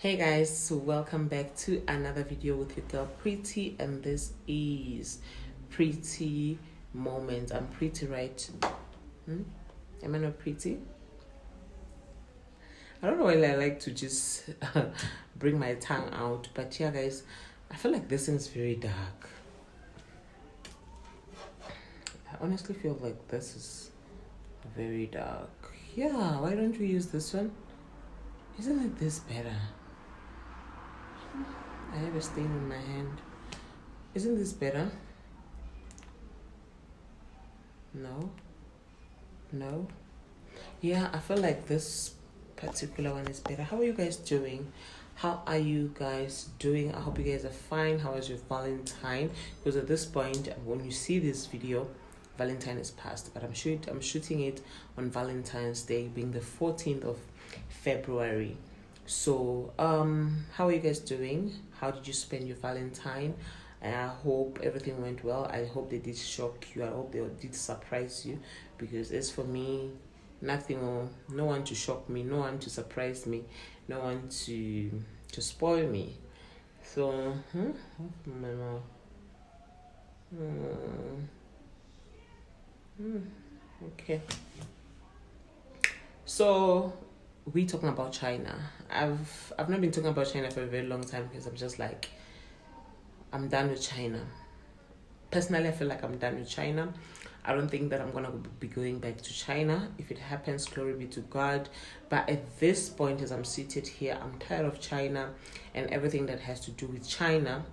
Hey guys, so welcome back to another video with your girl Pretty, and this is Pretty Moment. I'm pretty, right? Am I not pretty? I don't know why I like to just bring my tongue out, but yeah guys, I feel like this is very dark. I honestly feel like this is very dark. Yeah, why don't we use this one? Isn't it this better? I have a stain on my hand. Isn't this better? No. Yeah, I feel like this particular one is better. How are you guys doing? How are you guys doing? I hope you guys are fine. How was your Valentine? Because at this point, when you see this video, Valentine is past, but I'm shooting it on Valentine's Day, being the 14th of February. So how are you guys doing? How did you spend your Valentine? And I hope everything went well. I hope they did shock you. I hope they did surprise you, because as for me, no one to shock me, no one to surprise me, no one to spoil me. So my mouth. Okay. So we talking about China. I've not been talking about China for a very long time, because I'm just like, I'm done with China. Personally, I feel like I'm done with China. I don't think that I'm gonna be going back to China. If it happens, glory be to God. But at this point, as I'm seated here, I'm tired of China and everything that has to do with China.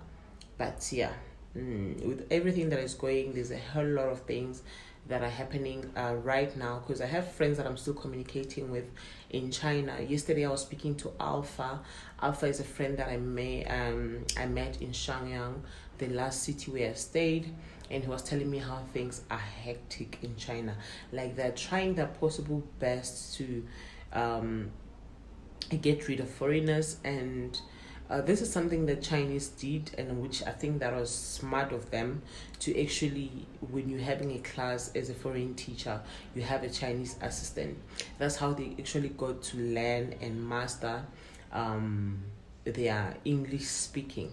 But yeah, with everything that is going, there's a whole lot of things that are happening right now, because I have friends that I'm still communicating with in China. Yesterday I was speaking to Alpha. Alpha is a friend that I met in Shangyang, the last city where I stayed, and he was telling me how things are hectic in China. Like, they're trying their possible best to get rid of foreigners, and this is something that Chinese did, and which I think that was smart of them to actually, when you're having a class as a foreign teacher, you have a Chinese assistant. That's how they actually got to learn and master their English speaking.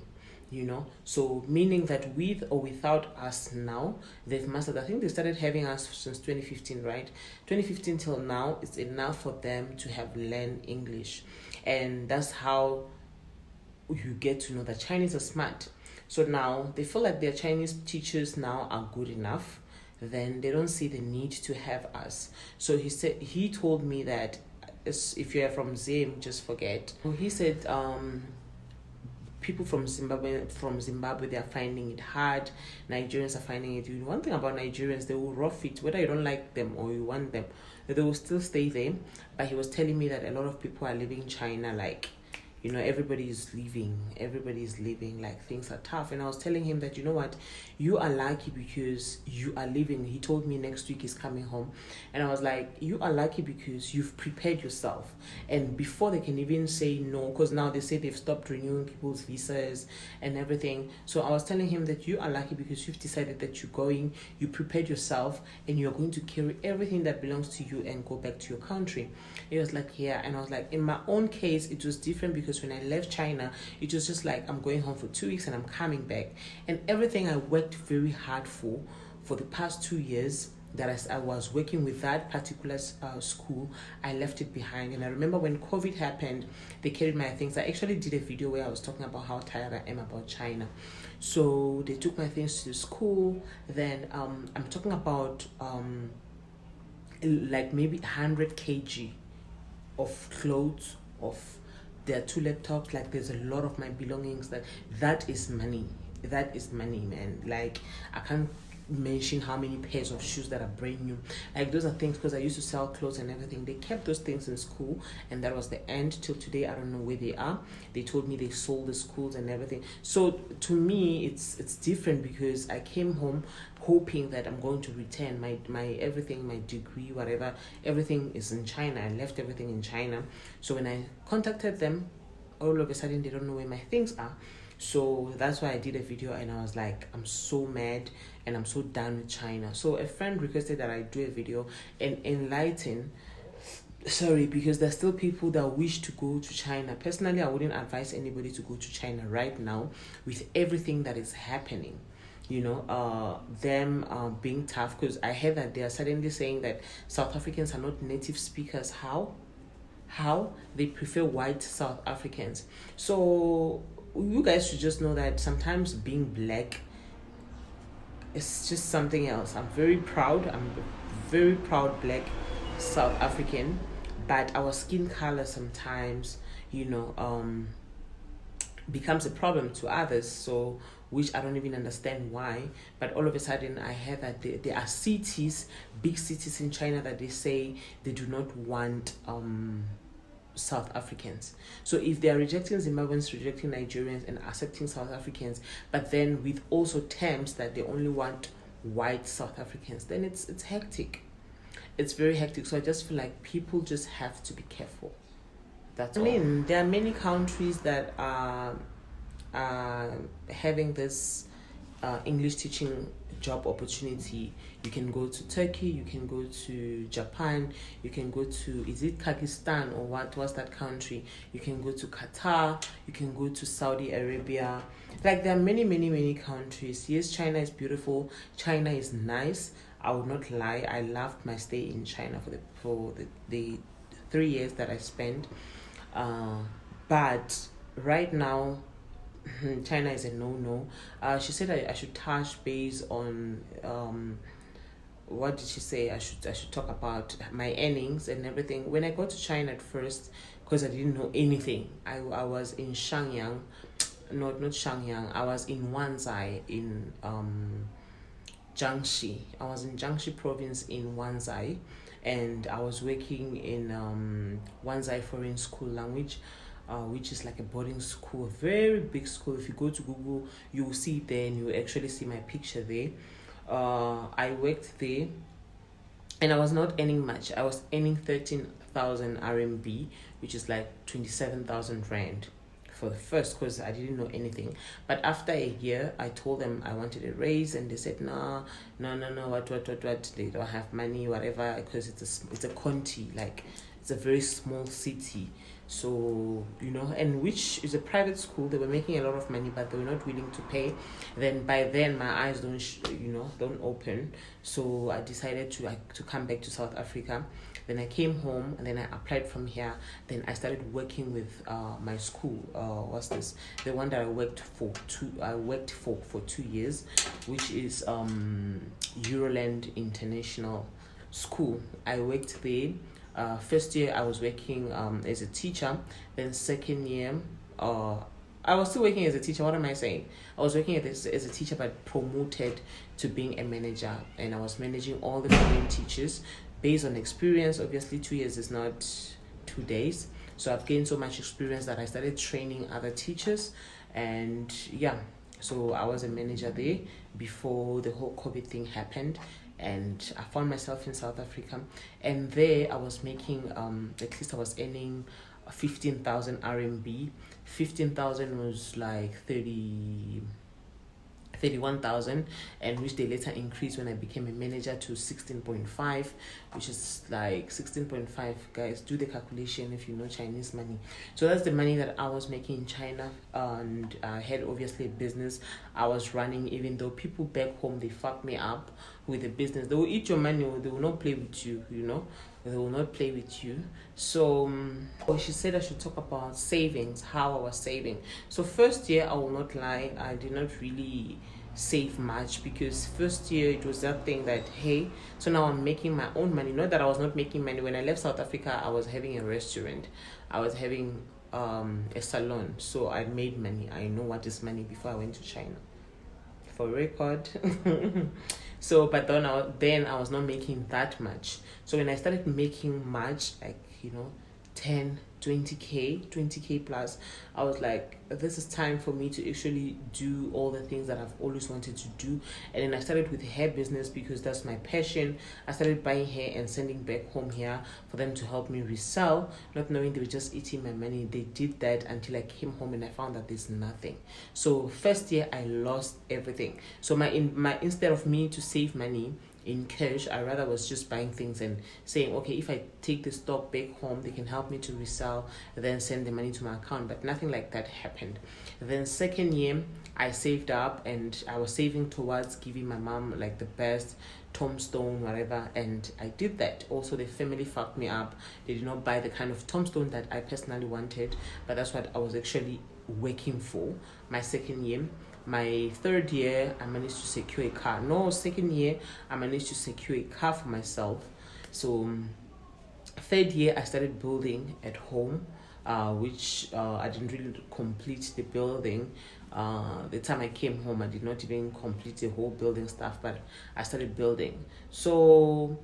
So meaning that with or without us now, they've mastered. I think they started having us since 2015, right? 2015 till now, it's enough for them to have learned English, and that's how you get to know that Chinese are smart. So now they feel like their Chinese teachers now are good enough, then they don't see the need to have us. So he told me that if you're from Zim, just forget. He said people from Zimbabwe, they are finding it hard. Nigerians are finding it. One thing about Nigerians, they will rough it, whether you don't like them or you want them, they will still stay there. But he was telling me that a lot of people are leaving China, like, everybody is leaving, like, things are tough. And I was telling him that, what, you are lucky because you are leaving. He told me next week he's coming home, and I was like, you are lucky because you've prepared yourself. And before they can even say no, because now they say they've stopped renewing people's visas and everything. So I was telling him that you are lucky because you've decided that you're going, you prepared yourself, and you're going to carry everything that belongs to you and go back to your country. He was like, yeah. And I was like, in my own case, it was different, because when I left China, it was just like, I'm going home for 2 weeks and I'm coming back. And everything I worked very hard for the past 2 years, that I was working with that particular school, I left it behind. And I remember when COVID happened, they carried my things. I actually did a video where I was talking about how tired I am about China. So they took my things to school. Then I'm talking about like maybe 100 kg of clothes, of their 2 laptops. Like, there's a lot of my belongings. That is money, man. Like, I can't mention how many pairs of shoes that are brand new. Like, those are things, because I used to sell clothes and everything. They kept those things in school, and that was the end. Till today, I don't know where they are. They told me they sold the schools and everything. So to me, it's different, because I came home hoping that I'm going to return my everything, my degree, whatever, everything is in China. I left everything in China. So when I contacted them, all of a sudden they don't know where my things are. So that's why I did a video, and I was like, I'm so mad and I'm so done with China. So a friend requested that I do a video and enlighten sorry, because there's still people that wish to go to China. Personally, I wouldn't advise anybody to go to China right now with everything that is happening. Them being tough, because I heard that they are suddenly saying that South Africans are not native speakers. How they prefer white South Africans. So you guys should just know that sometimes being black is just something else. I'm very proud. I'm a very proud black South African, but our skin color sometimes, becomes a problem to others. So, which I don't even understand why. But all of a sudden, I heard that there are cities, big cities in China, that they say they do not want South Africans. So if they are rejecting Zimbabweans, rejecting Nigerians, and accepting South Africans, but then with also terms that they only want white South Africans, then it's hectic. It's very hectic. So I just feel like people just have to be careful. That's all. I mean, there are many countries that are having this English teaching job opportunity. You can go to Turkey, you can go to Japan, you can go to, is it Pakistan or what's that country? You can go to Qatar, you can go to Saudi Arabia. Like, there are many countries. Yes, China is beautiful, China is nice. I would not lie, I loved my stay in China for the 3 years that I spent. But right now, China is a no-no. She said I should touch base on what did she say? I should talk about my earnings and everything. When I got to China at first, because I didn't know anything, I was in Shenyang, not Shenyang. I was in Wanzai in Jiangxi. I was in Jiangxi province in Wanzai, and I was working in Wanzai Foreign School Language, which is like a boarding school, a very big school. If you go to Google, you will see it there, and you will actually see my picture there. I worked there, and I was not earning much. I was earning 13,000 RMB, which is like 27,000 Rand for the first, because I didn't know anything. But after a year, I told them I wanted a raise, and they said no, what, they don't have money, whatever, because it's a county, like it's a very small city. So, and which is a private school. They were making a lot of money, but they were not willing to pay. Then by then my eyes don't open. So I decided to come back to South Africa. Then I came home, and then I applied from here. Then I started working with my school. What's this? The one that I worked for 2 years, which is Euroland International School. I worked there. First year I was working as a teacher. Then second year, I was still working as a teacher. What am I saying? I was working as a teacher, but promoted to being a manager, and I was managing all the foreign teachers based on experience. Obviously, 2 years is not 2 days, so I've gained so much experience that I started training other teachers, and yeah, so I was a manager there before the whole COVID thing happened. And I found myself in South Africa, and there I was making at least I was earning 15,000 RMB. 15,000 was like 31,000, and which they later increased when I became a manager to 16.5, which is like 16.5. Guys, do the calculation if you know Chinese money. So that's the money that I was making in China, and I had obviously a business I was running. Even though people back home, they fucked me up with the business. They will eat your money, they will not play with you, they will not play with you. So she said I should talk about savings, how I was saving. So first year, I will not lie, I did not really save much, because first year it was that thing that, hey, so now I'm making my own money. Not that I was not making money. When I left South Africa, I was having a restaurant, I was having a salon, so I made money. I know what is money before I went to China, for record. So, but then I was not making that much. So when I started making much, like 10, 20k plus, I was like, this is time for me to actually do all the things that I've always wanted to do. And then I started with hair business, because that's my passion. I started buying hair and sending back home here for them to help me resell, not knowing they were just eating my money. They did that until I came home and I found that there's nothing. So first year I lost everything. So my instead of me to save money, in cash. I rather was just buying things and saying, okay, if I take the stock back home, they can help me to resell, then send the money to my account. But nothing like that happened. Then second year, I saved up and I was saving towards giving my mom like the best tombstone, whatever, and I did that. Also, the family fucked me up. They did not buy the kind of tombstone that I personally wanted, but that's what I was actually working for. My second year. My third year, I managed to secure a car. No, second year, I managed to secure a car for myself. So third year, I started building at home, which I didn't really complete the building. The time I came home, I did not even complete the whole building stuff, but I started building. So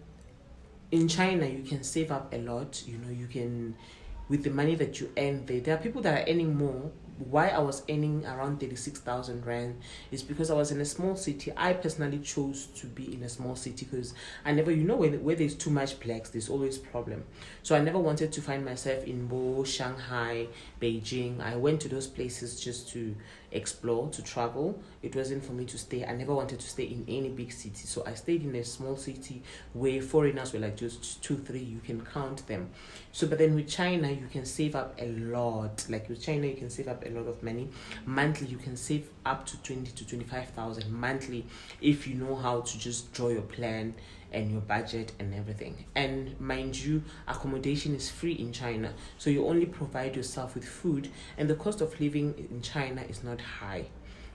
in China, you can save up a lot. You can, with the money that you earn there are people that are earning more. Why I was earning around 36,000 rand is because I was in a small city. I personally chose to be in a small city because I never, where there's too much blacks, there's always problem. So I never wanted to find myself in Bo, Shanghai, Beijing. I went to those places just to explore, to travel. It wasn't for me to stay. I never wanted to stay in any big city. So I stayed in a small city where foreigners were like just 2, 3, you can count them. So, but then with China, you can save up a lot. Like with China, you can save up a lot of money. Monthly, you can save up to 20 to 25,000 monthly if you know how to just draw your plan and your budget and everything. And mind you, accommodation is free in China, so you only provide yourself with food, and the cost of living in China is not high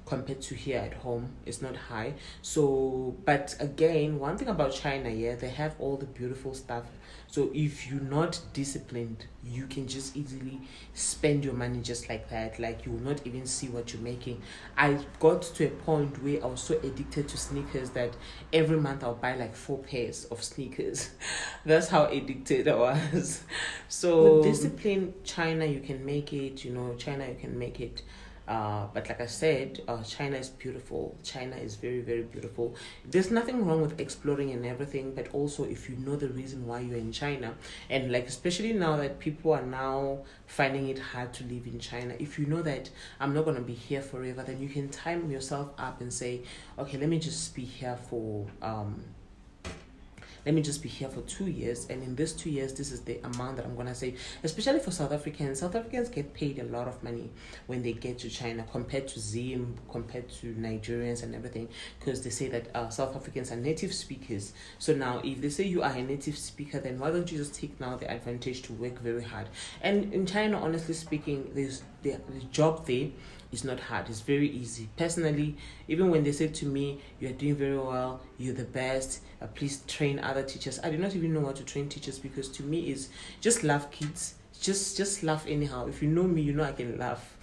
compared to here at home. It's not high. So, but again, one thing about China, they have all the beautiful stuff. So if you're not disciplined, you can just easily spend your money just like that. Like you will not even see what you're making. I got to a point where I was so addicted to sneakers that every month I'll buy like 4 pairs of sneakers. That's how addicted I was. So with discipline, China, you can make it. China, you can make it. But like I said, China is beautiful. China is very, very beautiful. There's nothing wrong with exploring and everything, but also if you know the reason why you're in China, and like especially now that people are now finding it hard to live in China, if you know that I'm not going to be here forever, then you can time yourself up and say, okay, let me just be here for 2 years, and in these 2 years, this is the amount that I'm gonna save. Especially for South Africans. South Africans get paid a lot of money when they get to China compared to Zim, compared to Nigerians and everything, because they say that South Africans are native speakers. So now, if they say you are a native speaker, then why don't you just take now the advantage to work very hard? And in China, honestly speaking, the job there is not hard. It's very easy. Personally, even when they said to me, you're doing very well, you're the best, please train other teachers, I did not even know how to train teachers, because to me is just love kids, just laugh anyhow. If you know me, I can laugh.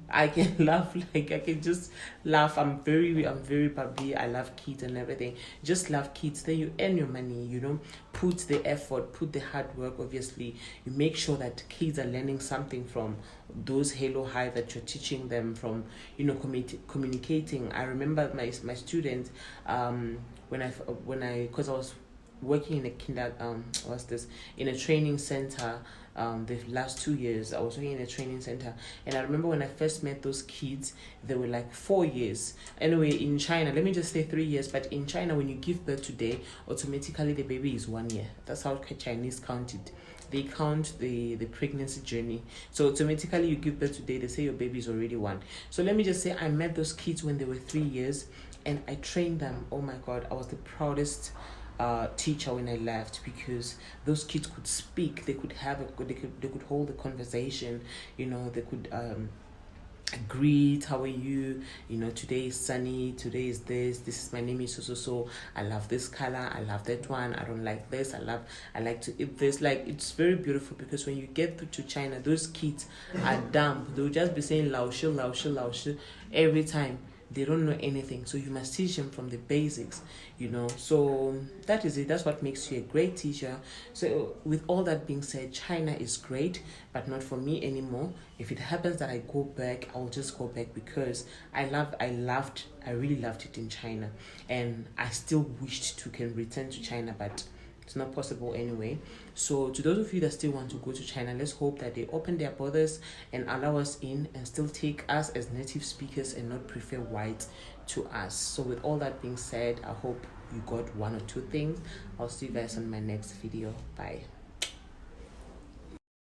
I can laugh, like I can just laugh. I'm very baby. I love kids and everything. Just love kids. Then you earn your money, put the effort, put the hard work. Obviously, you make sure that kids are learning something from those Halo High that you're teaching them, from communicating. I remember my students when I because I was working in in a training center. The last 2 years I was working in a training center, and I remember when I first met those kids, they were like 4 years. Anyway, in China, let me just say 3 years, but in China, when you give birth today, automatically the baby is 1 year. That's how Chinese count it. They count the pregnancy journey. So automatically you give birth today, they say your baby is already 1. So let me just say, I met those kids when they were 3 years, and I trained them. Oh my God, I was the proudest teacher when I left, because those kids could speak. They could they could hold a conversation. They could greet, how are you, today is sunny, today is this is my name is so, I love this color, I love that one, I don't like this, I like to eat this. Like, it's very beautiful, because when you get to China, those kids are dumb. They'll just be saying lao shi lao shi lao shi every time. They don't know anything, so you must teach them from the basics. So that is it. That's what makes you a great teacher. So with all that being said, China is great, but not for me anymore. If it happens that I go back, I'll just go back, because I really loved it in China, and I still wished to can return to China, but It's not possible anyway. So to those of you that still want to go to China, let's hope that they open their borders and allow us in and still take us as native speakers and not prefer white to us. So with all that being said, I hope you got one or two things. I'll see you guys on my next video. Bye.